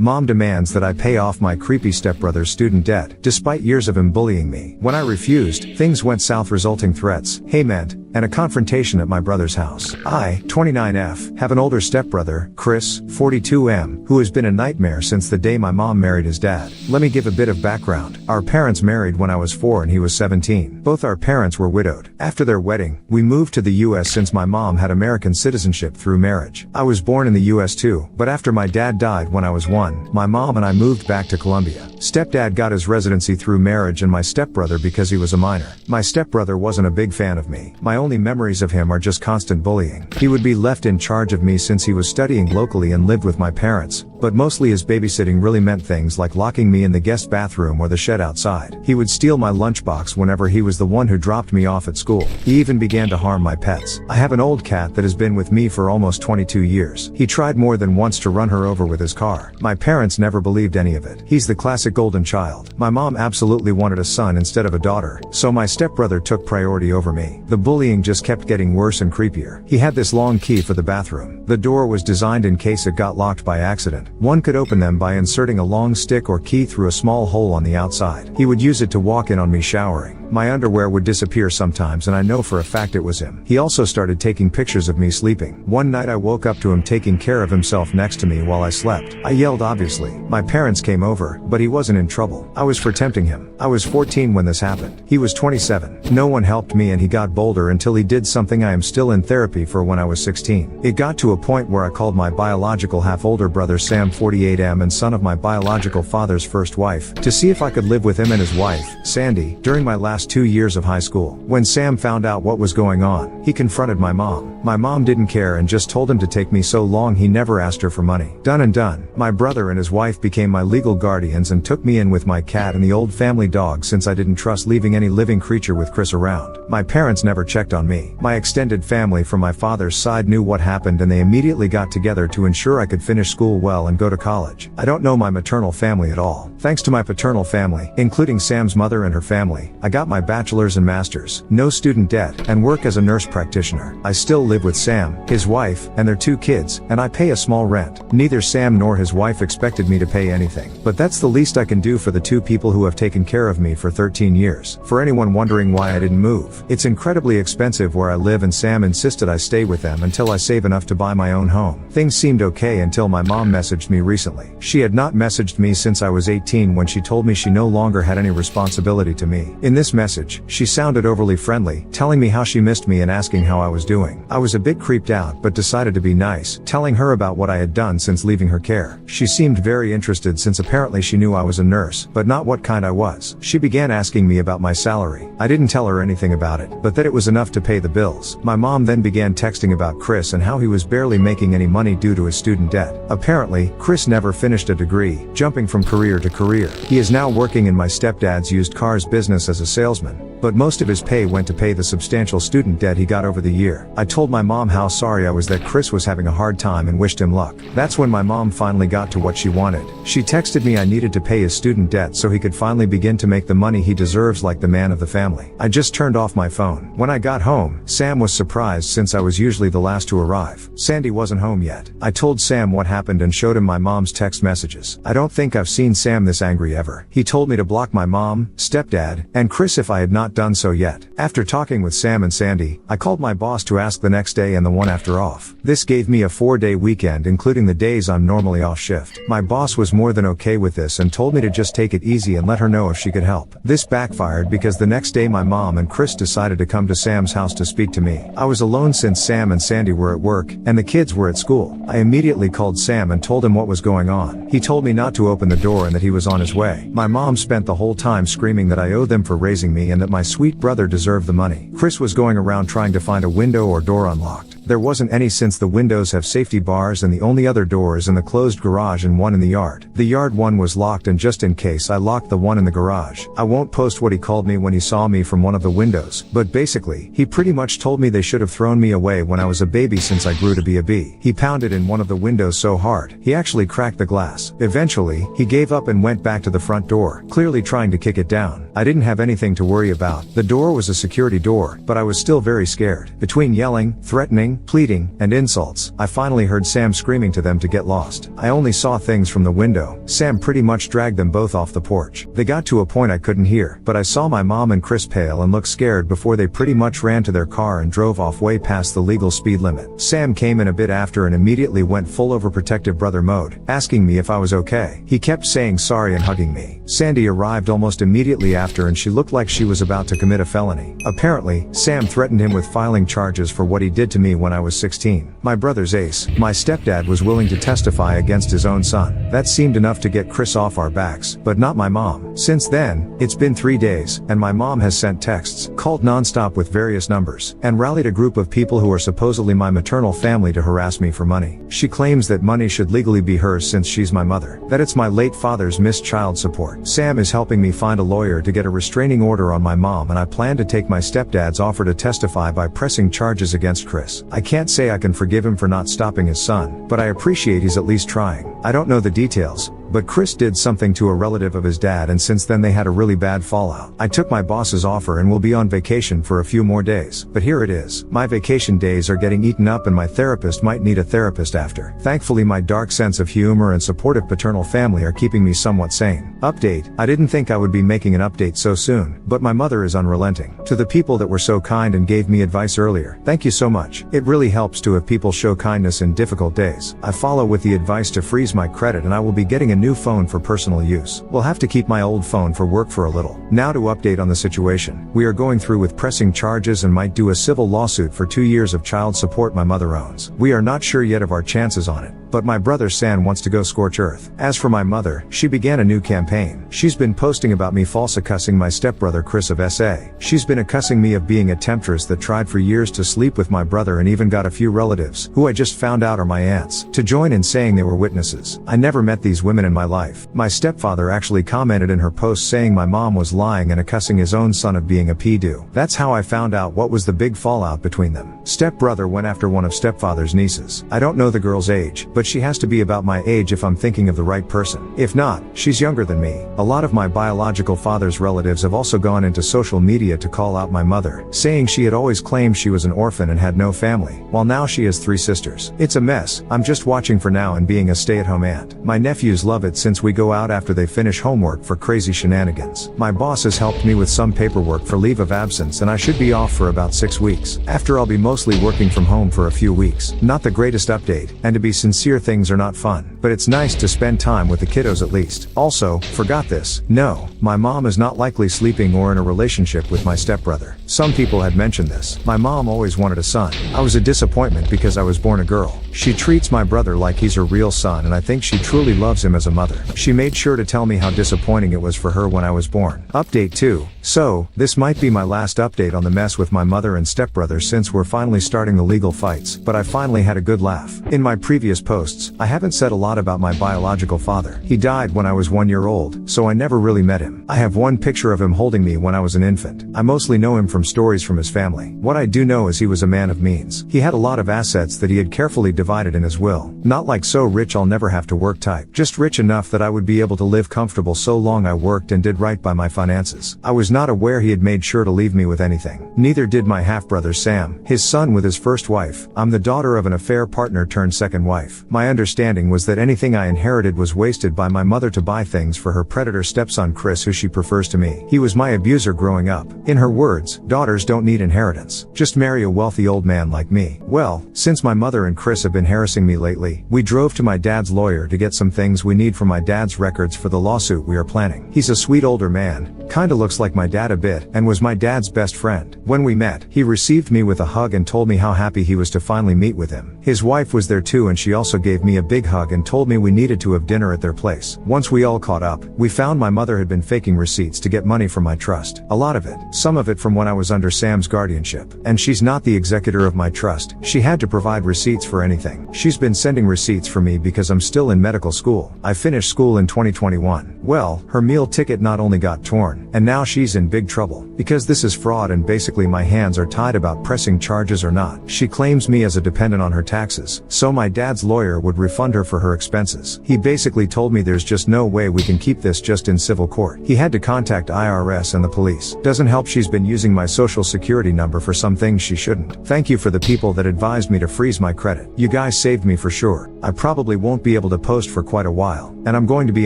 Mom demands that I pay off my creepy stepbrother's student debt, despite years of him bullying me. When I refused, things went south, resulting threats, hayment, and a confrontation at my brother's house. I, 29F, have an older stepbrother, Chris, 42M, who has been a nightmare since the day my mom married his dad. Let me give a bit of background. Our parents married when I was 4 and he was 17. Both our parents were widowed. After their wedding, we moved to the US since my mom had American citizenship through marriage. I was born in the US too, but after my dad died when I was 1, my mom and I moved back to Colombia. Stepdad got his residency through marriage and my stepbrother because he was a minor. My stepbrother wasn't a big fan of me. My only memories of him are just constant bullying. He would be left in charge of me since he was studying locally and lived with my parents, but mostly his babysitting really meant things like locking me in the guest bathroom or the shed outside. He would steal my lunchbox whenever he was the one who dropped me off at school. He even began to harm my pets. I have an old cat that has been with me for almost 22 years. He tried more than once to run her over with his car. My parents never believed any of it. He's the classic golden child. My mom absolutely wanted a son instead of a daughter, so my stepbrother took priority over me. The bullying just kept getting worse and creepier. He had this long key for the bathroom. The door was designed in case it got locked by accident. One could open them by inserting a long stick or key through a small hole on the outside. He would use it to walk in on me showering. My underwear would disappear sometimes and I know for a fact it was him. He also started taking pictures of me sleeping. One night I woke up to him taking care of himself next to me while I slept. I yelled obviously. My parents came over, but he wasn't in trouble. I was for tempting him. I was 14 when this happened. He was 27. No one helped me and he got bolder until he did something I am still in therapy for when I was 16. It got to a point where I called my biological half-older brother Sam, 48M and son of my biological father's first wife, to see if I could live with him and his wife, Sandy, during my last 2 years of high school. When Sam found out what was going on, he confronted my mom. My mom didn't care and just told him to take me so long he never asked her for money. Done and done. My brother and his wife became my legal guardians and took me in with my cat and the old family dog since I didn't trust leaving any living creature with Chris around. My parents never checked on me. My extended family from my father's side knew what happened and they immediately got together to ensure I could finish school well and go to college. I don't know my maternal family at all. Thanks to my paternal family, including Sam's mother and her family, I got my bachelor's and master's, no student debt, and work as a nurse practitioner. I still live with Sam, his wife, and their 2 kids, and I pay a small rent. Neither Sam nor his wife expected me to pay anything, but that's the least I can do for the 2 people who have taken care of me for 13 years. For anyone wondering why I didn't move, it's incredibly expensive where I live and Sam insisted I stay with them until I save enough to buy my own home. Things seemed okay until my mom messaged me recently. She had not messaged me since I was 18 when she told me she no longer had any responsibility to me. In this message, she sounded overly friendly, telling me how she missed me and asking how I was doing. I was a bit creeped out but decided to be nice, telling her about what I had done since leaving her care. She seemed very interested since apparently she knew I was a nurse, but not what kind I was. She began asking me about my salary. I didn't tell her anything about it, but that it was enough to pay the bills. My mom then began texting about Chris and how he was barely making any money due to his student debt. Apparently, Chris never finished a degree, jumping from career to career. He is now working in my stepdad's used cars business as a salesman, but most of his pay went to pay the substantial student debt he got over the year. I told my mom how sorry I was that Chris was having a hard time and wished him luck. That's when my mom finally got to what she wanted. She texted me I needed to pay his student debt so he could finally begin to make the money he deserves like the man of the family. I just turned off my phone. When I got home, Sam was surprised since I was usually the last to arrive. Sandy wasn't home yet. I told Sam what happened and showed him my mom's text messages. I don't think I've seen Sam this angry ever. He told me to block my mom, stepdad, and Chris if I had not done so yet. After talking with Sam and Sandy, I called my boss to ask the next day and the one after off. This gave me a 4-day weekend including the days I'm normally off shift. My boss was more than okay with this and told me to just take it easy and let her know if she could help. This backfired because the next day my mom and Chris decided to come to Sam's house to speak to me. I was alone since Sam and Sandy were at work, and the kids were at school. I immediately called Sam and told him what was going on. He told me not to open the door and that he was on his way. My mom spent the whole time screaming that I owed them for raising me and that my sweet brother deserved the money. Chris was going around trying to find a window or door unlocked. There wasn't any since the windows have safety bars and the only other door is in the closed garage and one in the yard. The yard one was locked and just in case I locked the one in the garage. I won't post what he called me when he saw me from one of the windows, but basically, he pretty much told me they should have thrown me away when I was a baby since I grew to be a bee. He pounded in one of the windows so hard, he actually cracked the glass. Eventually, he gave up and went back to the front door, clearly trying to kick it down. I didn't have anything to worry about. The door was a security door, but I was still very scared. Between yelling, threatening, begging, pleading, and insults. I finally heard Sam screaming to them to get lost. I only saw things from the window. Sam pretty much dragged them both off the porch. They got to a point I couldn't hear, but I saw my mom and Chris pale and look scared before they pretty much ran to their car and drove off way past the legal speed limit. Sam came in a bit after and immediately went full overprotective brother mode, asking me if I was okay. He kept saying sorry and hugging me. Sandy arrived almost immediately after and she looked like she was about to commit a felony. Apparently, Sam threatened him with filing charges for what he did to me when I was 16. My brother's ace, my stepdad, was willing to testify against his own son. That seemed enough to get Chris off our backs, but not my mom. Since then, it's been 3 days, and my mom has sent texts, called nonstop with various numbers, and rallied a group of people who are supposedly my maternal family to harass me for money. She claims that money should legally be hers since she's my mother, that it's my late father's missed child support. Sam is helping me find a lawyer to get a restraining order on my mom, and I plan to take my stepdad's offer to testify by pressing charges against Chris. I can't say I can forgive him for not stopping his son, but I appreciate he's at least trying. I don't know the details, but Chris did something to a relative of his dad, and since then they had a really bad fallout. I took my boss's offer and will be on vacation for a few more days, but here it is. My vacation days are getting eaten up and my therapist might need a therapist after. Thankfully, my dark sense of humor and supportive paternal family are keeping me somewhat sane. Update: I didn't think I would be making an update so soon, but my mother is unrelenting. To the people that were so kind and gave me advice earlier, thank you so much. It really helps to have people show kindness in difficult days. I follow with the advice to freeze my credit, and I will be getting a new phone for personal use. We'll have to keep my old phone for work for a little. Now to update on the situation. We are going through with pressing charges and might do a civil lawsuit for 2 years of child support my mother owns. We are not sure yet of our chances on it, but my brother San wants to go scorch earth. As for my mother, she began a new campaign. She's been posting about me false accusing my stepbrother Chris of SA. She's been accusing me of being a temptress that tried for years to sleep with my brother and even got a few relatives, who I just found out are my aunts, to join in saying they were witnesses. I never met these women in my life. My stepfather actually commented in her post saying my mom was lying and accusing his own son of being a pedo. That's how I found out what was the big fallout between them. Stepbrother went after one of stepfather's nieces. I don't know the girl's age, but she has to be about my age if I'm thinking of the right person. If not, she's younger than me. A lot of my biological father's relatives have also gone into social media to call out my mother, saying she had always claimed she was an orphan and had no family, while now she has 3 sisters. It's a mess. I'm just watching for now and being a stay-at-home aunt. My nephews love it since we go out after they finish homework for crazy shenanigans. My boss has helped me with some paperwork for leave of absence and I should be off for about 6 weeks. After I'll be mostly working from home for a few weeks. Not the greatest update, and to be sincere, things are not fun, but it's nice to spend time with the kiddos at least. Also, forgot this. No, my mom is not likely sleeping or in a relationship with my stepbrother. Some people had mentioned this. My mom always wanted a son. I was a disappointment because I was born a girl. She treats my brother like he's her real son, and I think she truly loves him as a mother. She made sure to tell me how disappointing it was for her when I was born. Update 2. So, this might be my last update on the mess with my mother and stepbrother since we're finally starting the legal fights, but I finally had a good laugh. In my previous posts, I haven't said a lot about my biological father. He died when I was 1 year old, so I never really met him. I have one picture of him holding me when I was an infant. I mostly know him from stories from his family. What I do know is he was a man of means. He had a lot of assets that he had carefully divided in his will. Not like so rich I'll never have to work type. Just rich enough that I would be able to live comfortable so long I worked and did right by my finances. I was not aware he had made sure to leave me with anything. Neither did my half-brother Sam, his son with his first wife. I'm the daughter of an affair partner turned second wife. My understanding was that anything I inherited was wasted by my mother to buy things for her predator stepson Chris, who she prefers to me. He was my abuser growing up. In her words, daughters don't need inheritance. Just marry a wealthy old man like me. Well, since my mother and Chris have been harassing me lately, we drove to my dad's lawyer to get some things we need from my dad's records for the lawsuit we are planning. He's a sweet older man, kinda looks like my dad a bit, and was my dad's best friend. When we met, he received me with a hug and told me how happy he was to finally meet with him. His wife was there too, and she also gave me a big hug and told me we needed to have dinner at their place. Once we all caught up, we found my mother had been faking receipts to get money from my trust. A lot of it. Some of it from when I was under Sam's guardianship. And she's not the executor of my trust. She had to provide receipts for anything. She's been sending receipts for me because I'm still in medical school. I finished school in 2021. Well, her meal ticket not only got torn, and now she's in big trouble. Because this is fraud and basically my hands are tied about pressing charges or not. She claims me as a dependent on her taxes, so my dad's lawyer would refund her for her expenses. He basically told me there's just no way we can keep this just in civil court. He had to contact IRS and the police. Doesn't help she's been using my social security number for some things she shouldn't. Thank you for the people that advised me to freeze my credit. You guys saved me for sure. I probably won't be able to post for quite a while, and I'm going to be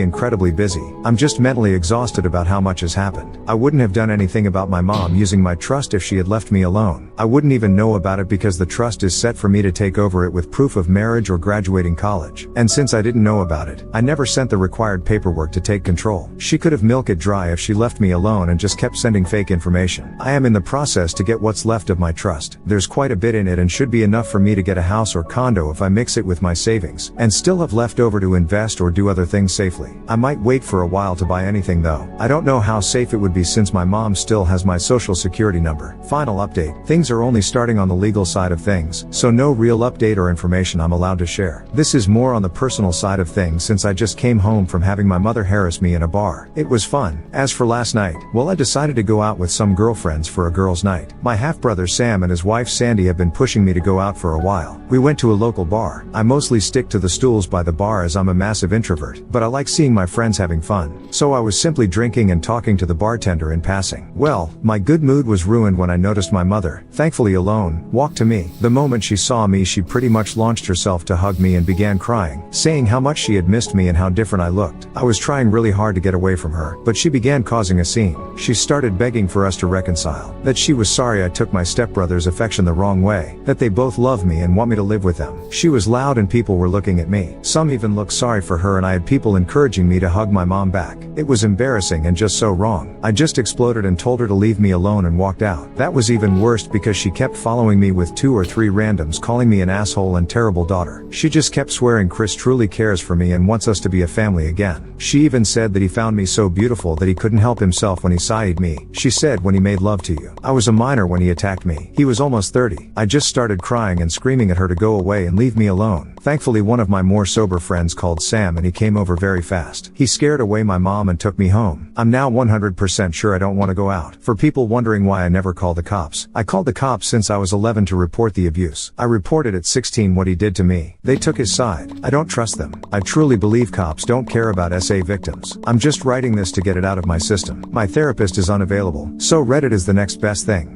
incredibly busy. I'm just mentally exhausted about how much has happened. I wouldn't have done anything about my mom using my trust if she had left me alone. I wouldn't even know about it because the trust is set for me to take over it with proof of marriage or graduating college. And since I didn't know about it, I never sent the required paperwork to take control. She could have milked it dry if she left me alone and just kept sending fake information. I am in the process to get what's left of my trust. There's quite a bit in it and should be enough for me to get a house or condo if I mix it with my savings, and still have left over to invest or do other things safely. I might wait for a while to buy anything though. I don't know how safe it would be since my mom still has my social security number. Final update. Things are only starting on the legal side of things, so no real update or information I'm allowed to share. This is more on the personal side of things since I just came home from having my mother harass me in a bar. It was fun. As for last night, well, I decided to go out with some girlfriends for a girls' night. My half-brother Sam and his wife Sandy have been pushing me to go out for a while. We went to a local bar. I mostly stick to the stools by the bar as I'm a massive introvert, but I like seeing my friends having fun. So I was simply drinking and talking to the bartender in passing. Well, my good mood was ruined when I noticed my mother, thankfully alone, walk to me. The moment she saw me, she pretty much launched herself to hug me and began crying, saying how much she had missed me and how different I looked. I was trying really hard to get away from her, but she began causing a scene. She started begging for us to reconcile, that she was sorry I took my stepbrother's affection the wrong way, that they both love me and want me to live with them. She was loud and people were looking at me. Some even looked sorry for her, and I had people encouraging me to hug my mom back. It was embarrassing and just so wrong. I just exploded and told her to leave me alone and walked out. That was even worse because she kept following me with 2 or 3 randoms calling me an asshole and terrible daughter. She just kept swearing Chris truly cares for me and wants us to be a family again. She even said that he found me so beautiful that he couldn't help himself when he sighed me. She said when he made love to you. I was a minor when he attacked me. He was almost 30. I just started crying and screaming at her to go away and leave me alone. Thankfully one of my more sober friends called Sam and he came over very fast. He scared away my mom and took me home. I'm now 100% sure I don't want to go out. For people wondering why I never called the cops, I called the cops since I was 11 to report the abuse. I reported at 16 what he did to me. They took his side. I don't trust them. I truly believe cops don't care about SA victims. I'm just writing this to get it out of my system. My therapist is unavailable, so Reddit is the next best thing.